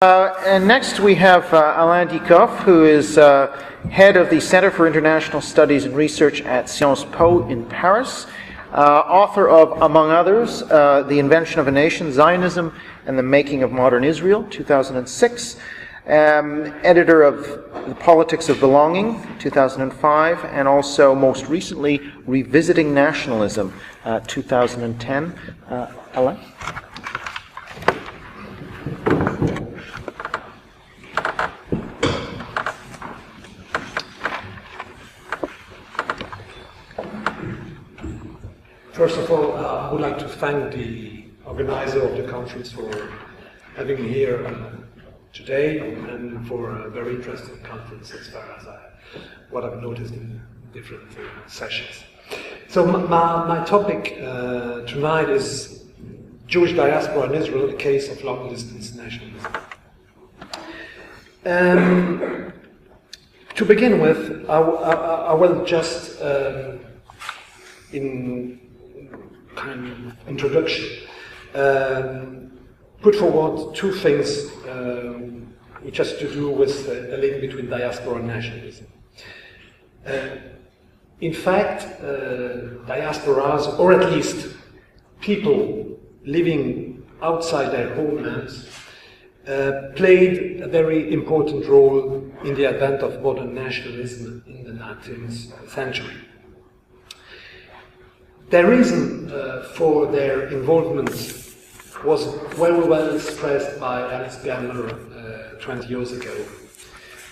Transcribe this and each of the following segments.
And next we have Alain Dieckhoff, who is head of the Center for International Studies and Research at Sciences Po in Paris, author of, among others, The Invention of a Nation, Zionism and the Making of Modern Israel, 2006, editor of The Politics of Belonging, 2005, and also most recently Revisiting Nationalism, 2010. Alain? First of all, I would like to thank the organizer of the conference for having me here today and for a very interesting conference as far as what I've noticed in different sessions. So my topic tonight is Jewish diaspora in Israel, the case of long-distance nationalism. To begin with, I will just, in kind of introduction, put forward two things which has to do with the link between diaspora and nationalism. In fact, diasporas, or at least people living outside their homelands, played a very important role in the advent of modern nationalism in the 19th century. The reason for their involvement was very well expressed by Alice Gallner 20 years ago.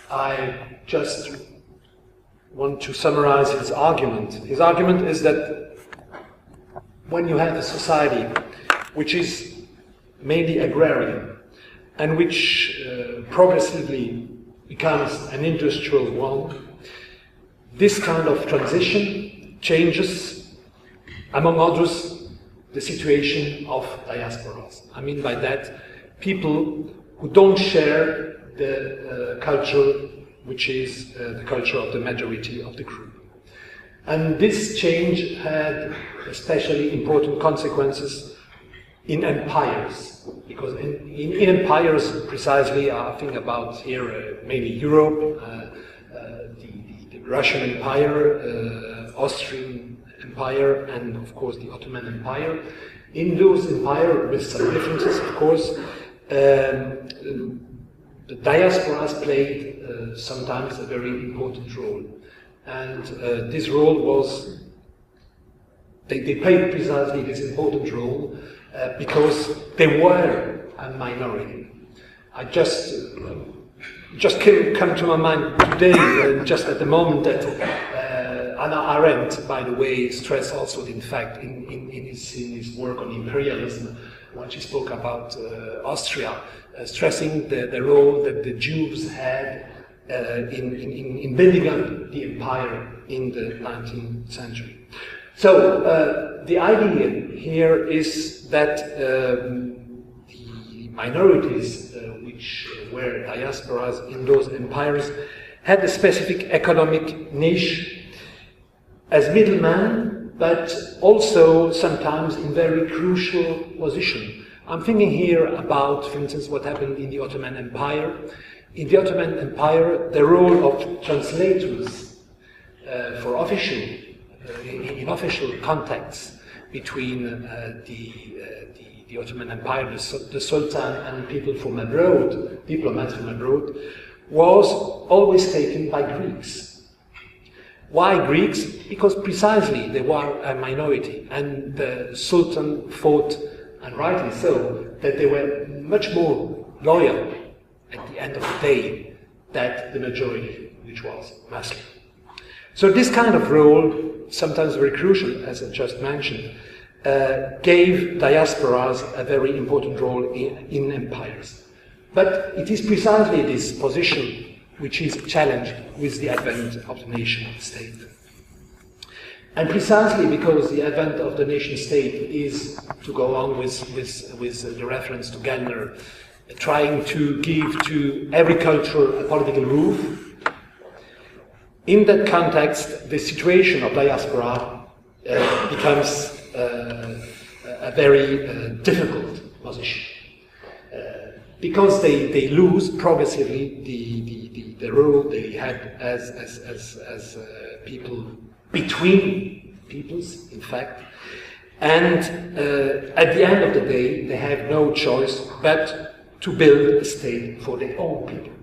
I just want to summarize his argument. His argument is that when you have a society which is mainly agrarian and which progressively becomes an industrial one, this kind of transition changes, among others, the situation of diasporas. I mean by that, people who don't share the culture which is the culture of the majority of the group. And this change had especially important consequences in empires, because in empires, precisely, I think about here mainly Europe, the Russian Empire, Austrian Empire, and of course the Ottoman Empire. In those empires, with some differences, of course, the diasporas played sometimes a very important role. And this role was, they played precisely this important role because they were a minority. I just come to my mind today, just at the moment, that Hannah Arendt, by the way, stressed also, in fact, in his work on imperialism, when she spoke about Austria, stressing the role that the Jews had in building up the empire in the 19th century. So the idea here is that the minorities which were diasporas in those empires had a specific economic niche as middlemen, but also sometimes in very crucial position. I'm thinking here about, for instance, what happened in the Ottoman Empire. In the Ottoman Empire, the role of translators for in official contacts between the Ottoman Empire, the Sultan, and people from abroad, diplomats from abroad, was always taken by Greeks. Why Greeks? Because precisely they were a minority, and the Sultan thought, and rightly so, that they were much more loyal at the end of the day than the majority, which was Muslim. So this kind of role, sometimes very crucial, as I just mentioned, gave diasporas a very important role in empires. But it is precisely this position which is challenged with the advent of the nation-state. And precisely because the advent of the nation-state is, to go on with the reference to Gallner, trying to give to every culture a political roof, in that context, the situation of diaspora becomes a very difficult position. because they lose progressively the role they had as people between peoples, in fact. And at the end of the day, they have no choice but to build a state for their own people.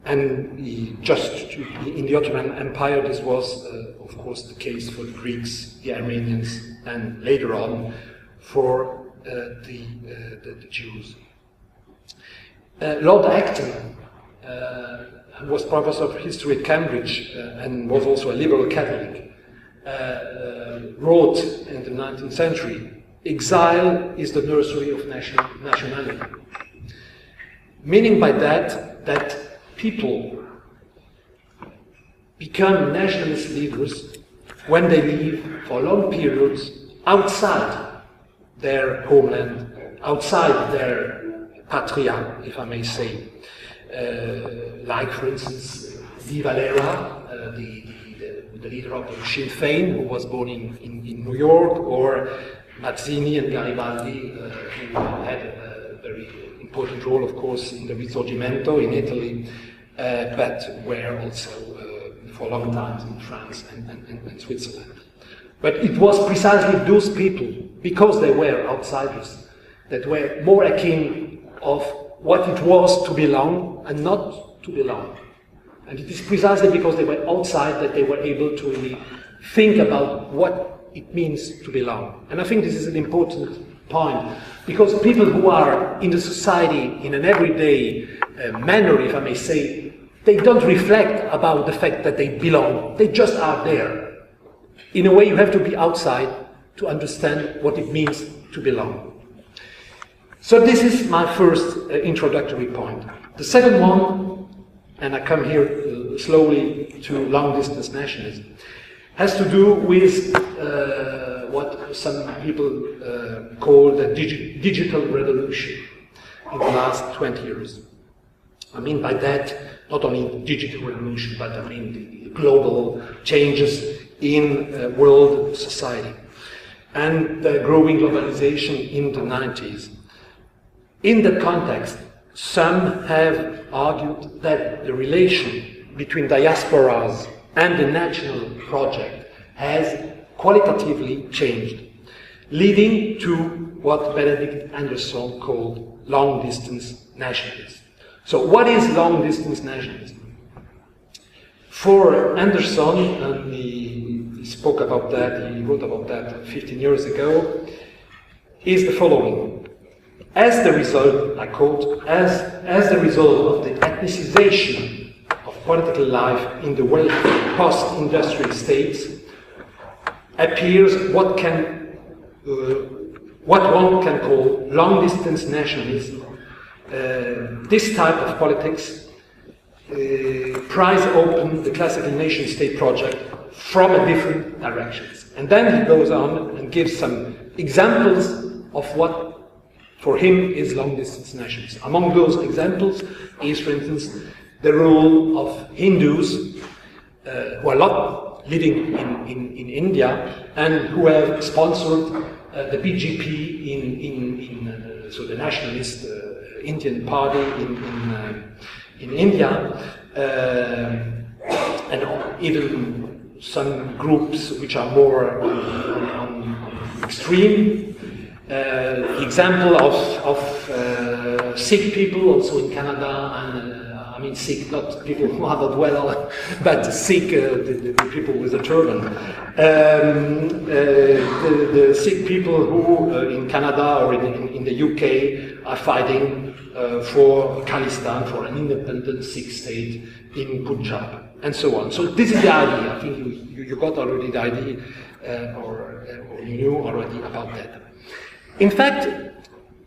And just in the Ottoman Empire, this was, of course, the case for the Greeks, the Armenians, and later on for the Jews. Lord Acton, who was professor of history at Cambridge and was also a liberal Catholic, wrote in the 19th century, "Exile is the nursery of nationality." Meaning by that people become nationalist leaders when they live for long periods outside their homeland, outside their patria, if I may say. Like, for instance, Di Valera, the leader of the Sinn Féin, who was born in New York, or Mazzini and Garibaldi, who had a very important role, of course, in the Risorgimento in Italy, but were also for a long time in France and Switzerland. But it was precisely those people, because they were outsiders, that were more akin of what it was to belong and not to belong. And it is precisely because they were outside that they were able to really think about what it means to belong. And I think this is an important point, because people who are in the society in an everyday manner, if I may say, they don't reflect about the fact that they belong. They just are there. In a way, you have to be outside to understand what it means to belong. So this is my first introductory point. The second one, and I come here slowly to long-distance nationalism, has to do with what some people call the digital revolution in the last 20 years. I mean by that, not only digital revolution, but I mean the global changes in world society and the growing globalization in the 90s. In that context, some have argued that the relation between diasporas and the national project has qualitatively changed, leading to what Benedict Anderson called long-distance nationalism. So what is long-distance nationalism? For Anderson, and he spoke about that, he wrote about that 15 years ago, is the following. As the result, I quote, as the result of the ethnicization of political life in the wealthy post-industrial states, appears what one can call long-distance nationalism. This type of politics pries open the classical nation-state project from a different directions. And then he goes on and gives some examples of what for him is long-distance nationalism. Among those examples is, for instance, the role of Hindus who are not living in India and who have sponsored the BJP so the nationalist Indian party in India, and even some groups which are more on extreme. The example of Sikh people also in Canada, and I mean Sikh, not people who are not well, but Sikh, the people with a turban. The Sikh people who in Canada or in the UK are fighting for Khalistan, for an independent Sikh state in Punjab, and so on. So this is the idea. I think you got already the idea, or you knew already about that. In fact,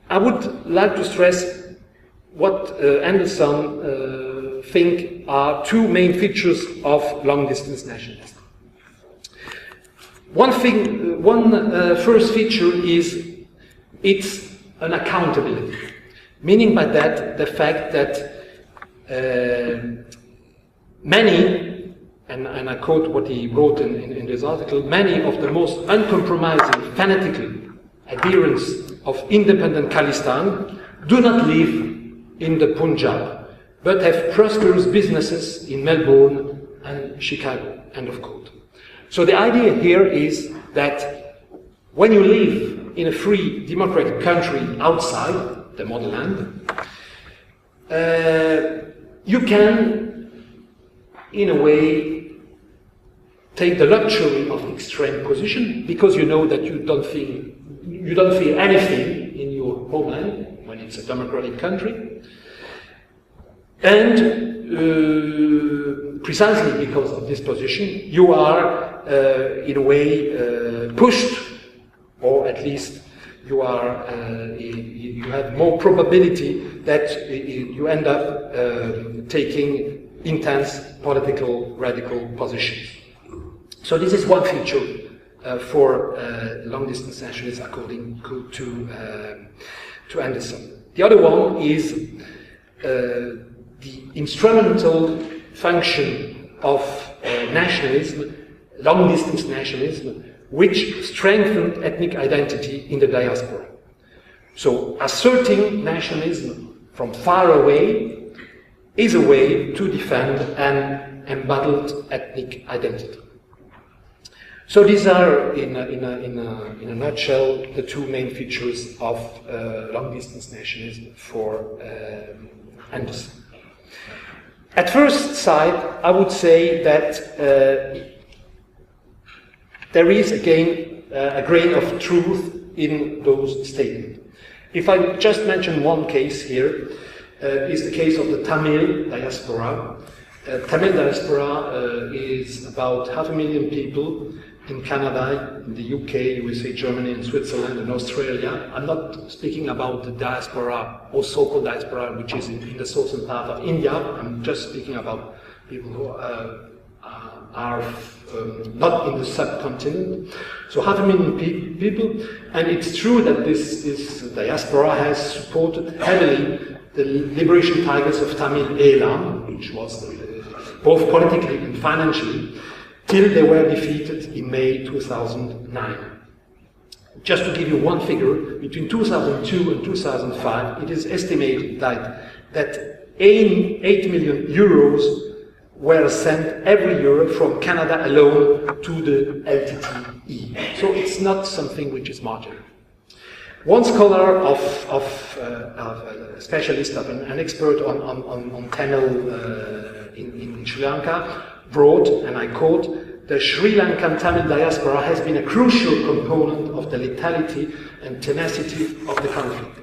I would like to stress what Anderson think are two main features of long-distance nationalism. One first feature is its unaccountability, meaning by that the fact that many, and I quote what he wrote in this article, many of the most uncompromising, fanatical adherents of independent Khalistan do not live in the Punjab, but have prosperous businesses in Melbourne and Chicago, end of quote. So the idea here is that when you live in a free democratic country outside the motherland, you can, in a way, take the luxury of extreme position, because you know that you don't feel anything in your homeland when it's a democratic country, and precisely because of this position, you are in a way pushed, or at least you are you have more probability that you end up taking intense political radical positions. So this is one feature for long-distance nationalists, according to Anderson. The other one is the instrumental function of nationalism, long-distance nationalism, which strengthened ethnic identity in the diaspora. So asserting nationalism from far away is a way to defend an embattled ethnic identity. So these are, in a nutshell, the two main features of long-distance nationalism for Anderson. At first sight, I would say that there is, again, a grain of truth in those statements. If I just mention one case here, is the case of the Tamil diaspora. Tamil diaspora is about 500,000 people in Canada, in the UK, USA, Germany, and Switzerland, and Australia. I'm not speaking about the diaspora, or so-called diaspora, which is in the southern part of India. I'm just speaking about people who are not in the subcontinent. So 500,000 people, and it's true that this diaspora has supported heavily the liberation targets of Tamil Eelam, which was both politically and financially, till they were defeated in May 2009. Just to give you one figure, between 2002 and 2005, it is estimated that 8 million euros were sent every year from Canada alone to the LTTE. So it's not something which is marginal. One scholar a specialist, an expert on Tamil in Sri Lanka, wrote, and I quote, "The Sri Lankan Tamil diaspora has been a crucial component of the lethality and tenacity of the conflict.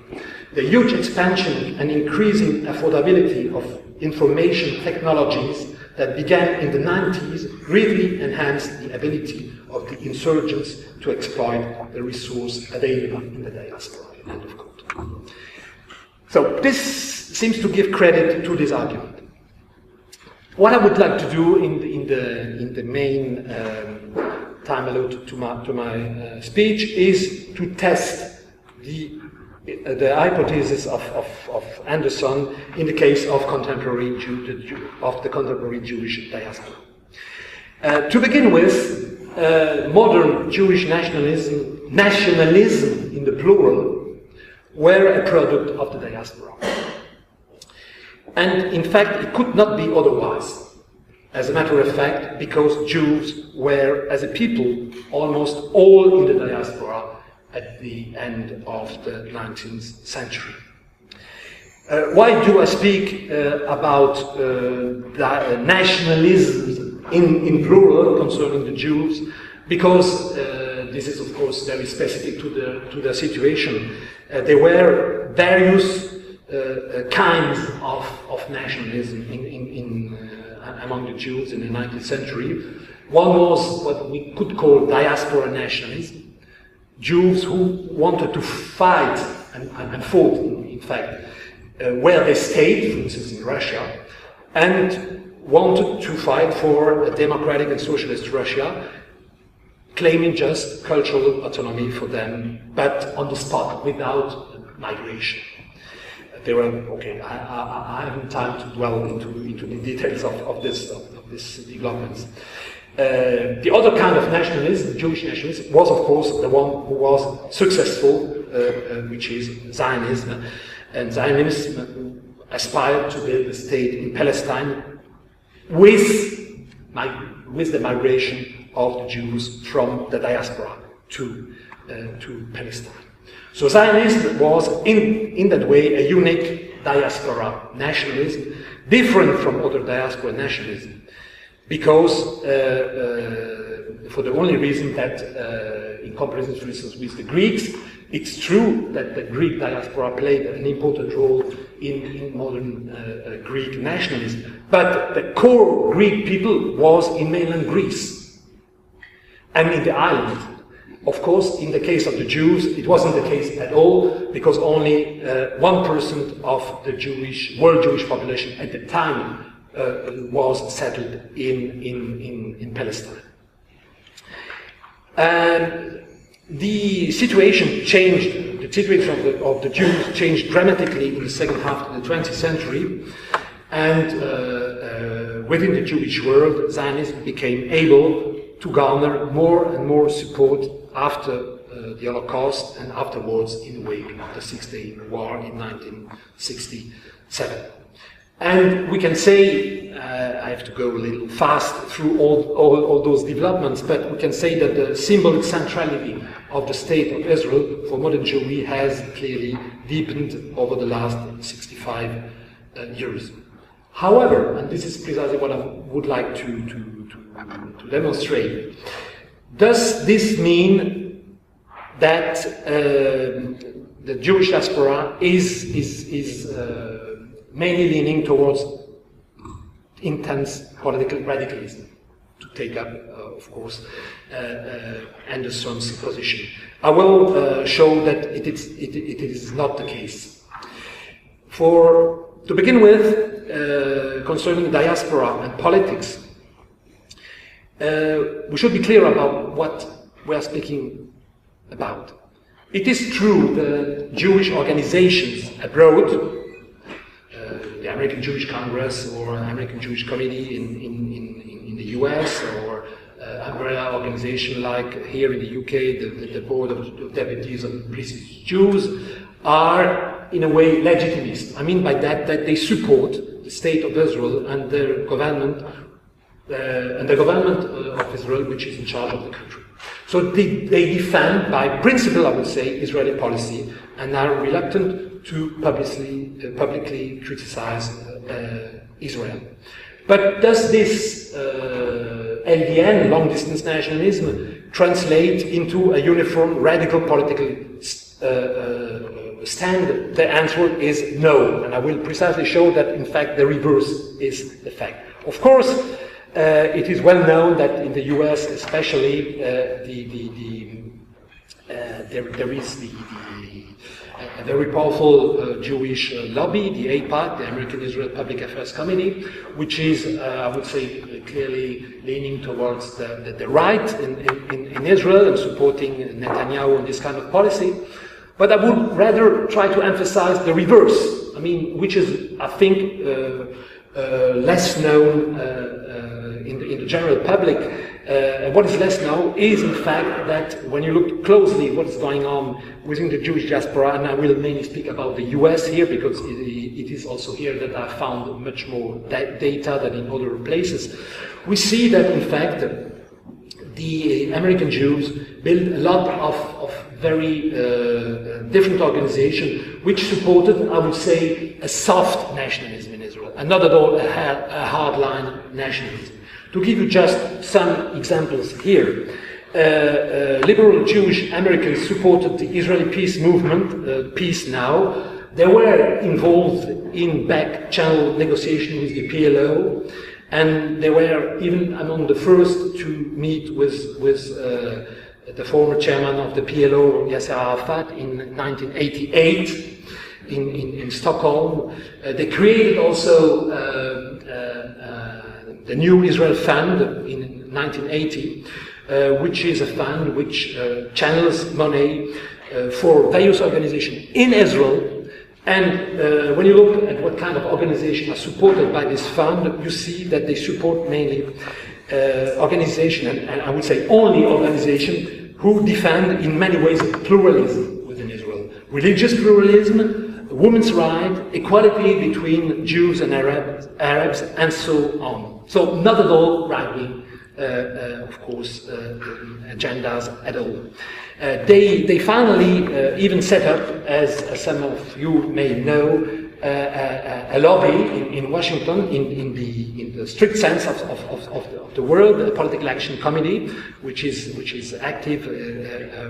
The huge expansion and increasing affordability of information technologies that began in the 90s greatly enhanced the ability of the insurgents to exploit the resource available in the diaspora." End of quote. So this seems to give credit to this argument. What I would like to do in the main time allotted to my speech is to test the hypothesis of Anderson in the case of the contemporary Jewish diaspora. To begin with, modern Jewish nationalism in the plural, were a product of the diaspora. And in fact, it could not be otherwise. As a matter of fact, because Jews were, as a people, almost all in the diaspora at the end of the 19th century. Why do I speak about nationalism in plural concerning the Jews? Because this is, of course, very specific to the situation. There were various kinds of nationalism among the Jews in the 19th century. One was what we could call diaspora nationalism. Jews who wanted to fight and fought, in fact, where they stayed, for instance in Russia, and wanted to fight for a democratic and socialist Russia, claiming just cultural autonomy for them, but on the spot, without migration. There were, okay, I haven't time to dwell into the details of this developments. The other kind of nationalism, Jewish nationalism, was of course the one who was successful, which is Zionism. And Zionists aspired to build a state in Palestine with the migration of the Jews from the diaspora to Palestine. So Zionism was, in that way, a unique diaspora nationalism, different from other diaspora nationalism, because for the only reason that, in comparison, for instance, with the Greeks, it's true that the Greek diaspora played an important role in modern Greek nationalism, but the core Greek people was in mainland Greece and in the island. Of course, in the case of the Jews, it wasn't the case at all, because only 1% of the world Jewish population at the time was settled in Palestine. The situation changed, the situation of the Jews changed dramatically in the second half of the 20th century, and within the Jewish world, Zionism became able to garner more and more support after the Holocaust and afterwards in the wake of the Six-Day War in 1967. And we can say, I have to go a little fast through all those developments, but we can say that the symbolic centrality of the State of Israel for modern Jewry has clearly deepened over the last 65 years. However, and this is precisely what I would like to demonstrate, does this mean that the Jewish diaspora is mainly leaning towards intense political radicalism, to take up, of course, Anderson's position? I will show that it is not the case. To begin with, concerning diaspora and politics, we should be clear about what we are speaking about. It is true that Jewish organizations abroad, the American Jewish Congress or American Jewish Committee in the US, or umbrella organization like here in the UK, the Board of Deputies of British Jews, are in a way legitimist. I mean by that they support the State of Israel and their government, and the government of Israel, which is in charge of the country. So they defend, by principle, I would say, Israeli policy, and are reluctant to publicly criticize Israel. But does this LDN, long-distance nationalism, translate into a uniform radical political stand? The answer is no, and I will precisely show that, in fact, the reverse is the fact. Of course, it is well known that in the US, especially, there is a very powerful Jewish lobby, the APAC, the American Israel Public Affairs Committee, which is, I would say, clearly leaning towards the right in Israel and supporting Netanyahu and this kind of policy. But I would rather try to emphasize the reverse, I mean, which is, I think, less known in the general public. What is less known is, in fact, that when you look closely what is going on within the Jewish diaspora, and I will mainly speak about the US here, because it is also here that I found much more data than in other places, we see that, in fact, the American Jews built a lot of very different organizations which supported, I would say, a soft nationalism in Israel, and not at all a hardline nationalism. To give you just some examples here, liberal Jewish Americans supported the Israeli peace movement, Peace Now. They were involved in back-channel negotiation with the PLO, and they were even among the first to meet with the former chairman of the PLO, Yasser Arafat, in 1988 in Stockholm. They created also the New Israel Fund in 1980, which is a fund which channels money for various organizations in Israel. And when you look at what kind of organizations are supported by this fund, you see that they support mainly organizations, and I would say only organizations, who defend in many ways pluralism within Israel. Religious pluralism, women's rights, equality between Jews and Arabs, and so on. So not at all right-wing, of course, agendas at all. They finally even set up, as some of you may know, a lobby in Washington, in the strict sense of the word, a political action committee, which is active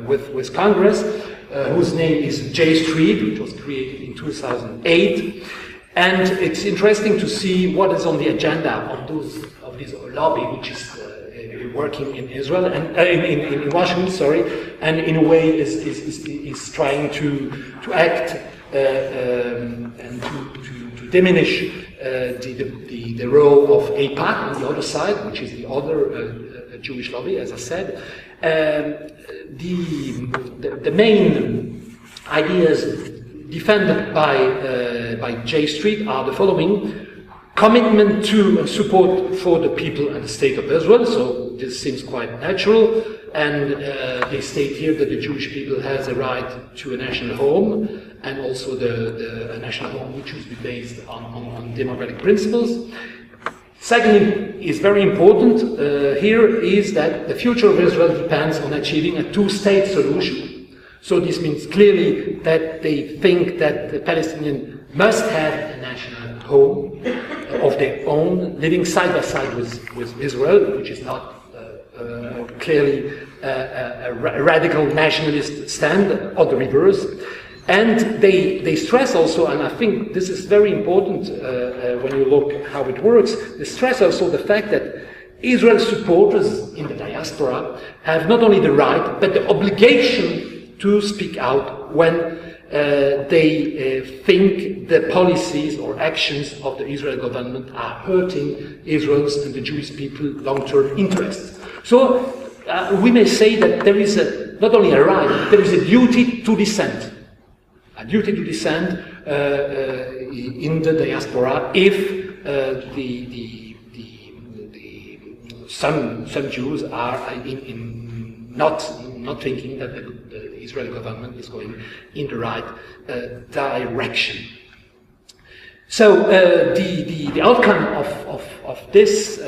with Congress, whose name is J Street, which was created in 2008. And it's interesting to see what is on the agenda of this lobby, which is working in Israel and in Washington, sorry, and in a way is trying to act and to diminish the role of AIPAC on the other side, which is the other Jewish lobby, as I said. The main ideas defended by J Street are the following: commitment to and support for the people and the state of Israel. So this seems quite natural, and they state here that the Jewish people has a right to a national home, and also a national home which should be based on democratic principles. Secondly, is very important here is that the future of Israel depends on achieving a two-state solution. So this means clearly that they think that the Palestinians must have a national home of their own, living side by side with Israel, which is not clearly a radical nationalist stand, or the reverse. And they stress also, and I think this is very important when you look how it works, they stress also the fact that Israel supporters in the diaspora have not only the right, but the obligation to speak out when they think the policies or actions of the Israeli government are hurting Israel's and the Jewish people long-term interests. So we may say that there is not only a right, there is a duty to dissent. A duty to dissent in the diaspora if some Jews are not thinking that the Israeli government is going in the right direction. So the outcome of this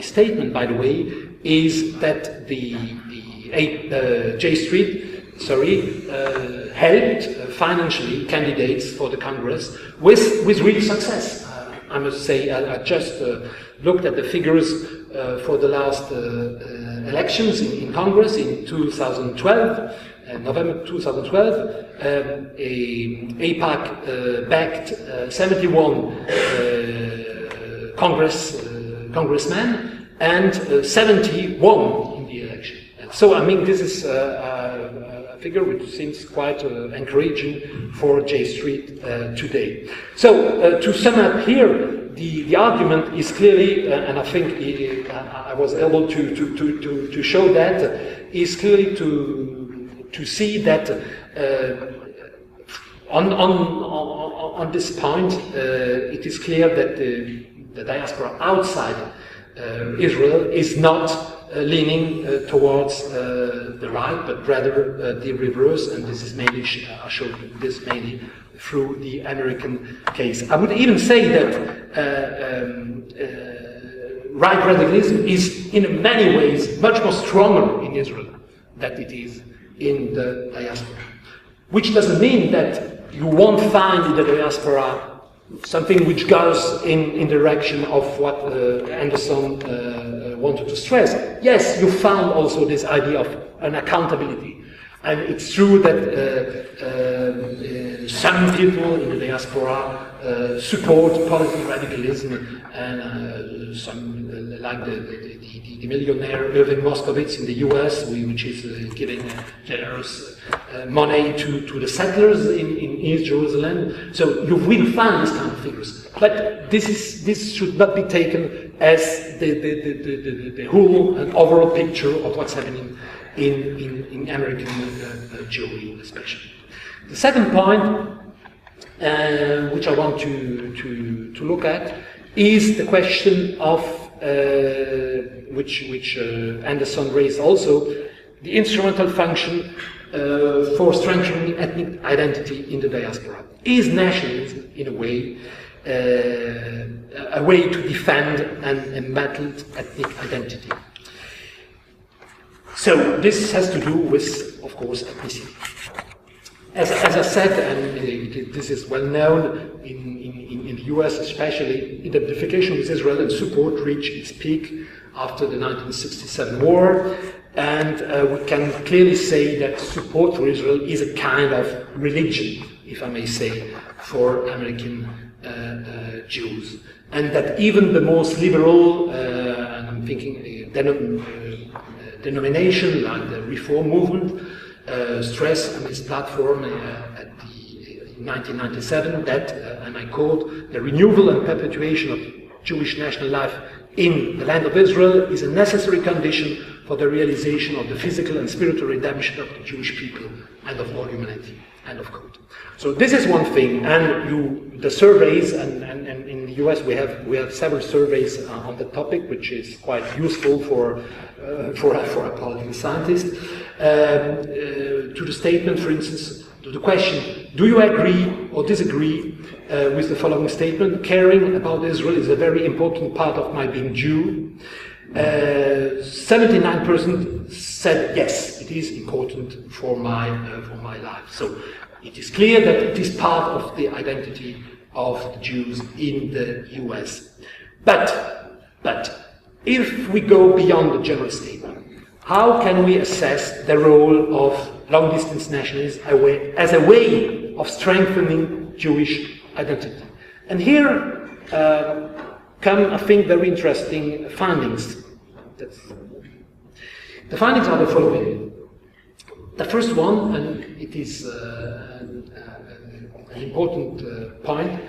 statement, by the way, is that the J Street helped financially candidates for the Congress with real success. I must say, I just looked at the figures for the last elections in Congress in 2012, November 2012. AIPAC backed 71 congressmen, and 70 won in the election. So, I mean, this is a figure which seems quite encouraging for J Street today. So, to sum up here, the argument is clearly, and I think I was able to show that, is clearly to see that on this point, it is clear that the diaspora outside Israel is not leaning towards the right, but rather the reverse, and this is mainly, I showed this mainly through the American case. I would even say that right radicalism is in many ways much more stronger in Israel than it is in the diaspora. Which doesn't mean that you won't find in the diaspora something which goes in direction of what Anderson wanted to stress. Yes, you found also this idea of an accountability. And it's true that some people in the diaspora support political radicalism, and some, like the millionaire Irving Moskowitz in the US, which is giving generous money to the settlers in East Jerusalem. So you will find these kind of figures. But this should not be taken as the whole and overall picture of what's happening in American Jewry especially. The second point, which I want to look at, is the question of which Anderson raised also, the instrumental function for strengthening ethnic identity in the diaspora. Is nationalism, in a way to defend an embattled ethnic identity? So this has to do with, of course, ethnicity. As I said, and this is well known in the US especially, identification with Israel and support reached its peak after the 1967 war, and we can clearly say that support for Israel is a kind of religion, if I may say, for American Jews, and that even the most liberal, and I'm thinking denomination like the Reform movement, stressed on its platform at in 1997 that, and I quote, the renewal and perpetuation of Jewish national life in the land of Israel is a necessary condition for the realization of the physical and spiritual redemption of the Jewish people and of all humanity. End of quote. So this is one thing, and the surveys, and in the US we have several surveys on the topic, which is quite useful for a political scientist. To the statement, for instance, to the question, do you agree or disagree with the following statement? Caring about Israel is a very important part of my being Jew. 79% said yes, it is important for my life. So it is clear that it is part of the identity of the Jews in the US. But if we go beyond the general statement, how can we assess the role of long-distance nationalism as a way of strengthening Jewish identity? And here come, I think, very interesting findings. The findings are the following. The first one, and it is an important point,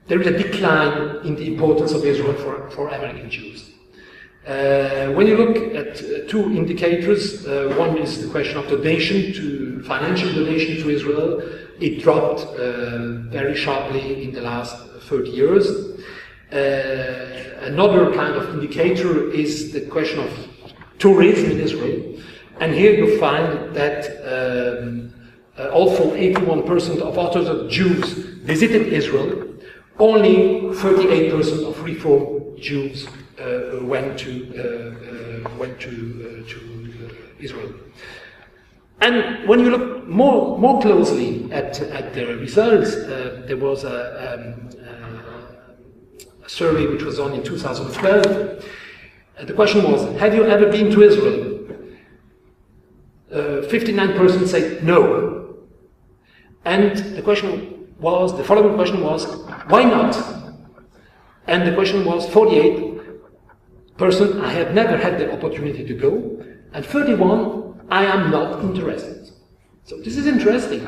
there is a decline in the importance of Israel for American Jews. When you look at two indicators, one is the question of financial donation to Israel. It dropped very sharply in the last 30 years. Another kind of indicator is the question of tourism in Israel. And here you find that although 81% of Orthodox Jews visited Israel, only 38% of Reform Jews went to Israel. And when you look more closely at the results, there was a survey which was done in 2012. The question was, have you ever been to Israel? 59% said no. And the following question was, why not? And the question was 48%, I have never had the opportunity to go, and 31%, I am not interested. So this is interesting.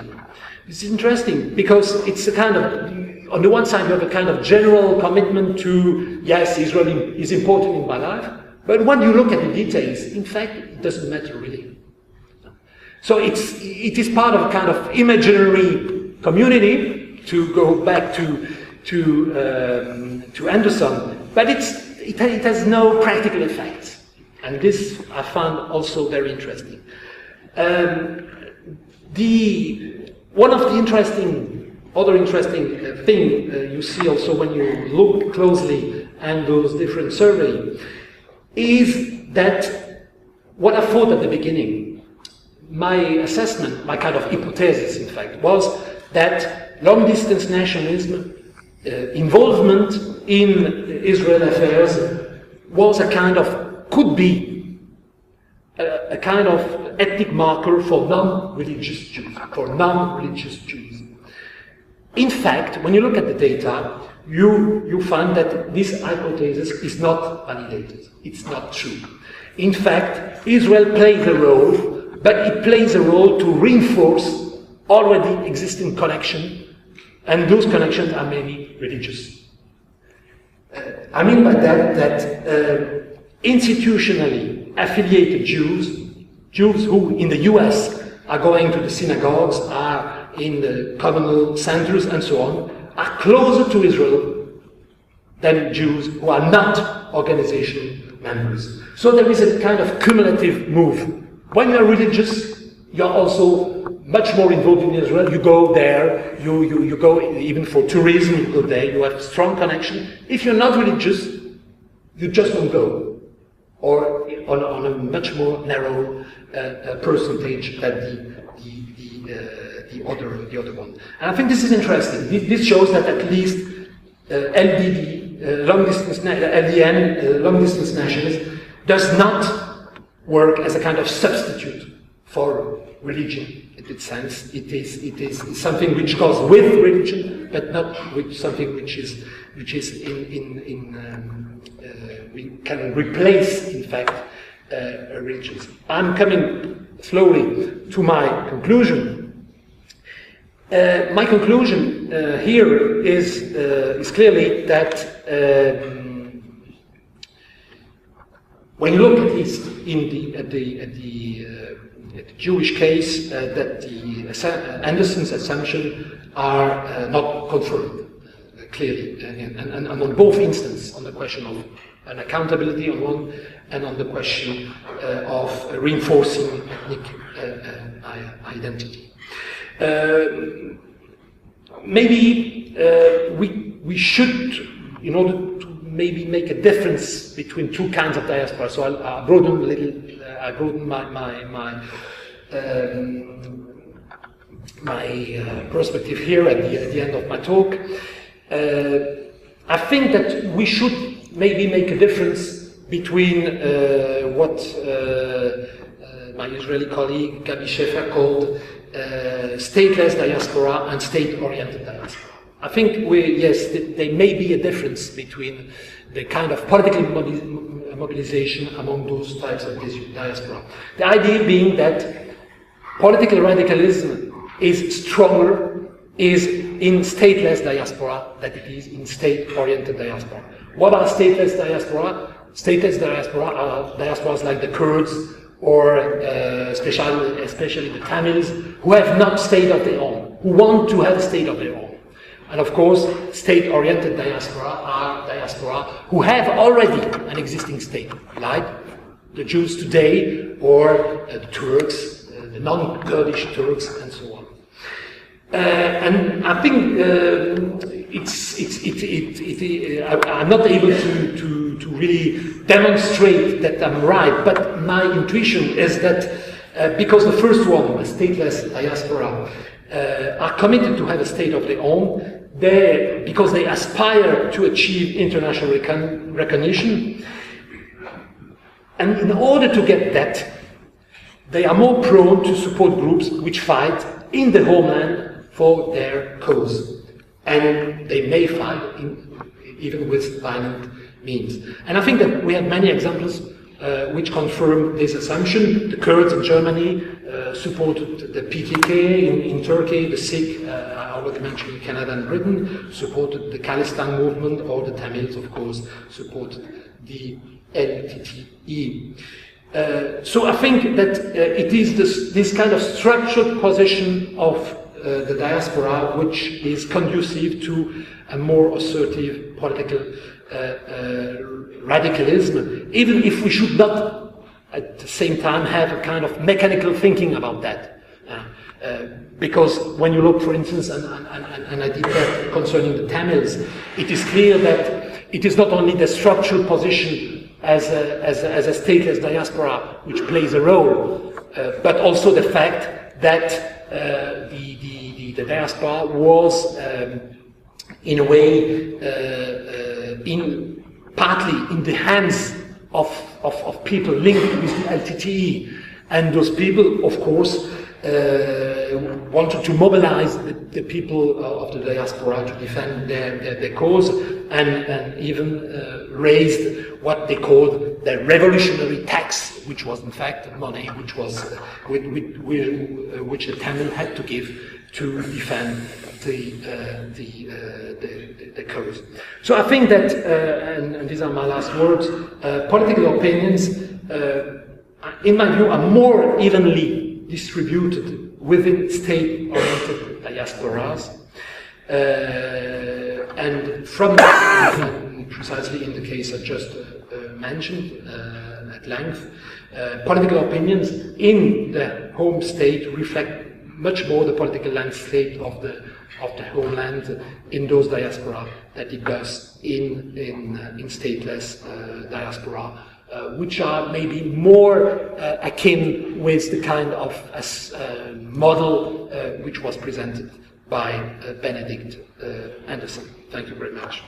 This is interesting because it's a kind of, on the one side you have a kind of general commitment to, yes, Israel is important in my life, but when you look at the details, in fact, it doesn't matter really. So it is part of a kind of imaginary community, to go back to Anderson, but it has no practical effect, and this I found also very interesting. One of the other interesting thing you see also when you look closely at those different surveys is that what I thought at the beginning, my assessment, my kind of hypothesis, in fact, was that long-distance nationalism, involvement in Israel affairs, could be a kind of ethnic marker for non-religious Jews. In fact, when you look at the data, you find that this hypothesis is not validated. It's not true. In fact, Israel plays a role, but it plays a role to reinforce already existing connection, and those connections are mainly religious. I mean by that institutionally affiliated Jews who in the US are going to the synagogues, are in the communal centers and so on, are closer to Israel than Jews who are not organization members. So there is a kind of cumulative move. When you are religious, you're also much more involved in Israel. You go there, you go even for tourism, you go there, you have strong connection. If you're not religious, you just don't go, or on a much more narrow percentage than the other one. And I think this is interesting. This shows that at least LDN, long distance nationalism, does not work as a kind of substitute for religion in its sense. It is something which goes with religion, but not with something which is we can replace, in fact, religions. I'm coming slowly to my conclusion. My conclusion here is clearly that when you look at this at the Jewish case, that the Anderson's assumptions are not confirmed clearly, and on both instances, on the question of an accountability on one, and on the question of reinforcing ethnic identity. Maybe we should, in order to maybe make a difference between two kinds of diaspora. So I'll broaden a little. I broaden my perspective here at the end of my talk. I think that we should maybe make a difference between what my Israeli colleague Gabi Shefer called stateless diaspora and state-oriented diaspora. I think there may be a difference between the kind of political mobilization among those types of diaspora. The idea being that political radicalism is stronger, is in stateless diaspora than it is in state-oriented diaspora. What are stateless diaspora? Stateless diaspora are diasporas like the Kurds, or especially the Tamils, who have not state of their own, who want to have a state of their own. And of course, state-oriented diaspora are diaspora who have already an existing state, like the Jews today, or the Turks, the non-Kurdish Turks, and so on. And I think I'm not able to really demonstrate that I'm right, but my intuition is that because the first one, a stateless diaspora, are committed to have a state of their own, because they aspire to achieve international recognition, and in order to get that, they are more prone to support groups which fight in the homeland for their cause, and they may fight even with violent means. And I think that we have many examples which confirm this assumption. The Kurds in Germany supported the PKK in Turkey, the Sikh, I already mentioned Canada and Britain, supported the Khalistan movement, or the Tamils, of course, supported the LTTE. So I think that it is this kind of structured position of the diaspora which is conducive to a more assertive political radicalism, even if we should not at the same time have a kind of mechanical thinking about that. Because when you look, for instance, and I did that concerning the Tamils, it is clear that it is not only the structural position as a stateless diaspora which plays a role, but also the fact that the diaspora was in a way partly in the hands of people linked with the LTTE, and those people, of course, wanted to mobilize the people of the diaspora to defend their cause, and even raised what they called the revolutionary tax, which was in fact money which the Tamil had to give to defend the cause. So I think that, and these are my last words, political opinions, in my view, are more evenly distributed within state-oriented diasporas, and from that, precisely in the case I just mentioned at length, political opinions in the home state reflect much more the political landscape of the homeland in those diaspora that it does in stateless diaspora, which are maybe more akin with the kind of model which was presented by Benedict Anderson. Thank you very much.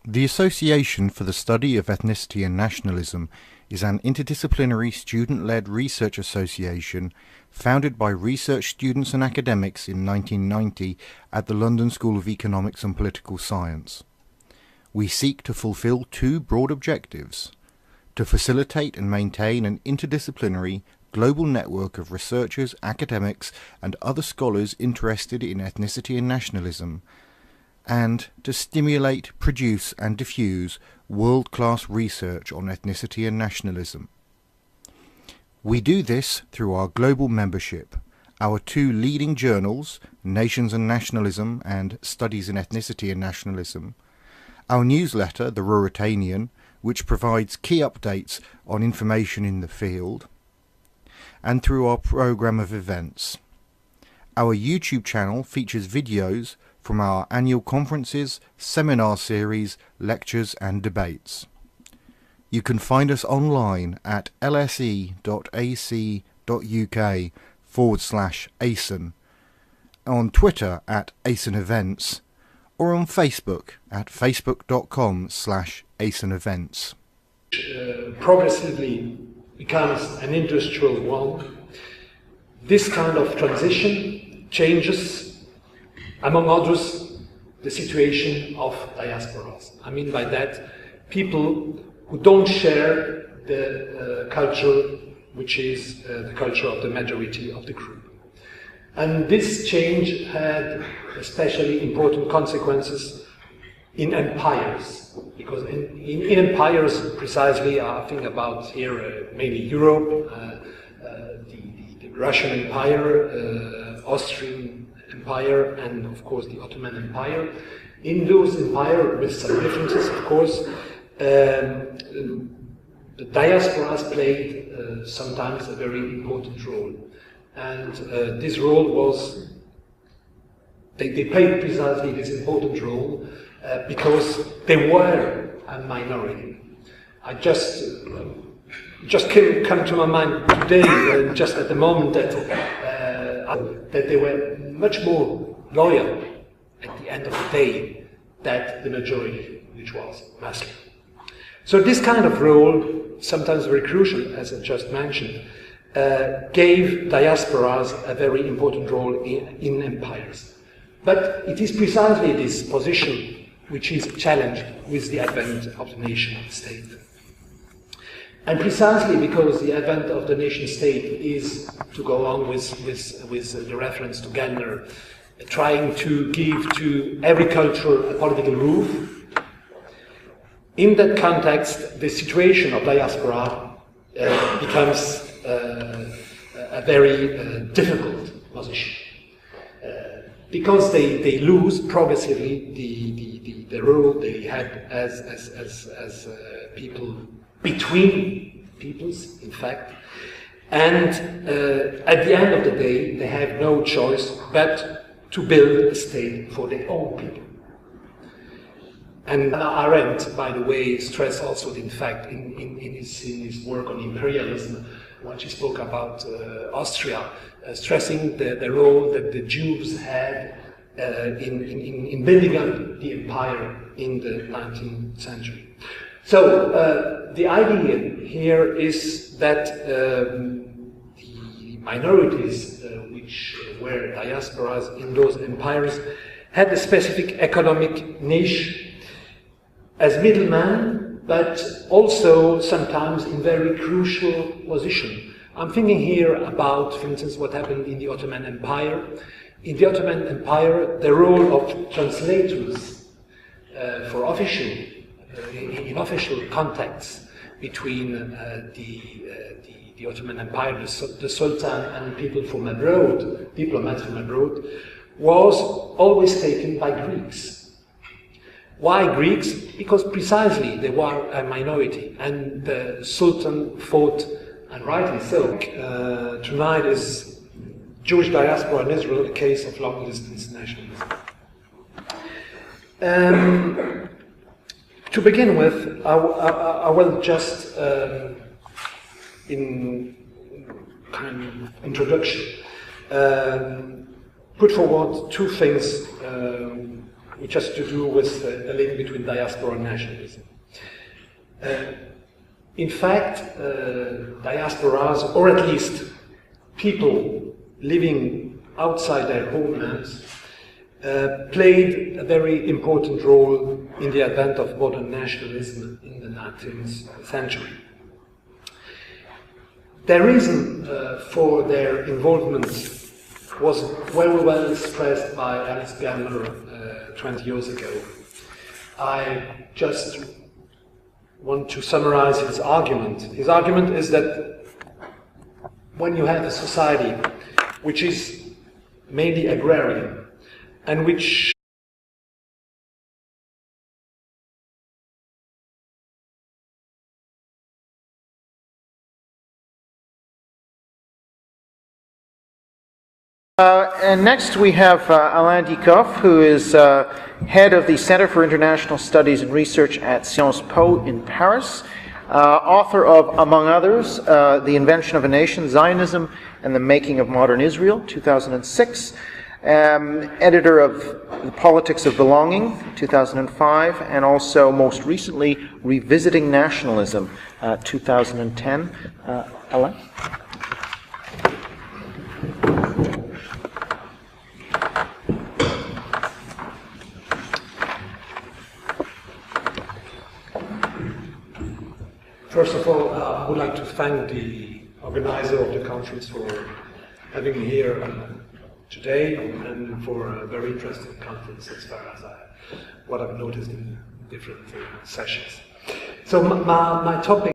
The Association for the Study of Ethnicity and Nationalism is an interdisciplinary student-led research association founded by research students and academics in 1990 at the London School of Economics and Political Science. We seek to fulfill two broad objectives: to facilitate and maintain an interdisciplinary global network of researchers, academics and other scholars interested in ethnicity and nationalism, and to stimulate, produce and diffuse world-class research on ethnicity and nationalism. We do this through our global membership, our two leading journals, Nations and Nationalism and Studies in Ethnicity and Nationalism, our newsletter, The Ruritanian, which provides key updates on information in the field, and through our programme of events. Our YouTube channel features videos from our annual conferences, seminar series, lectures and debates. You can find us online at lse.ac.uk/ASEN, on Twitter at ASEN Events, or on Facebook at facebook.com/ASEN Events. Progressively becomes an industrial one. This kind of transition changes, among others, the situation of diasporas. I mean by that, people who don't share the culture which is the culture of the majority of the group. And this change had especially important consequences in empires, because in empires, precisely, I think about here mainly Europe, the Russian Empire, Austrian Empire, and of course the Ottoman Empire. In those empires, with some differences, of course, the diasporas played sometimes a very important role. And this role was, they played precisely this important role because they were a minority. I just come to my mind today, just at the moment, that they were much more loyal at the end of the day than the majority, which was Muslim. So this kind of role, sometimes very crucial, as I just mentioned, gave diasporas a very important role in empires. But it is precisely this position which is challenged with the advent of the nation state. And precisely because the advent of the nation state is, to go on with the reference to Gellner, trying to give to every culture a political roof. In that context, the situation of diaspora becomes a very difficult position. Because they lose progressively the role they had as people between peoples, in fact, and at the end of the day, they have no choice but to build a state for their own people. And Hannah Arendt, by the way, stressed also, in fact, in his work on imperialism, when she spoke about Austria, stressing the role that the Jews had in building up the empire in the 19th century. So the idea here is that the minorities which were diasporas in those empires had a specific economic niche as middlemen, but also sometimes in very crucial position. I'm thinking here about, for instance, what happened in the Ottoman Empire. In the Ottoman Empire, the role of translators for in official contacts between the Ottoman Empire, the Sultan, and people from abroad, diplomats from abroad, was always taken by Greeks. Why Greeks? Because precisely they were a minority, and the Sultan thought, and rightly so, tonight is Jewish diaspora in Israel, a case of long-distance nationalism. To begin with, I will just, in kind of introduction, put forward two things which has to do with the link between diaspora and nationalism. In fact, diasporas, or at least people living outside their homelands, played a very important role in the advent of modern nationalism in the 19th century. The reason for their involvement was very well expressed by Alain Dieckhoff 20 years ago. I just want to summarize his argument. His argument is that when you have a society which is mainly agrarian and which and next we have Alain Dieckhoff, who is head of the Center for International Studies and Research at Sciences Po in Paris, author of, among others, The Invention of a Nation, Zionism and the Making of Modern Israel, 2006, editor of The Politics of Belonging, 2005, and also most recently Revisiting Nationalism, 2010. Alain? First of all, I would like to thank the organizer of the conference for having me here today, and for a very interesting conference as far as what I've noticed in different sessions. So my topic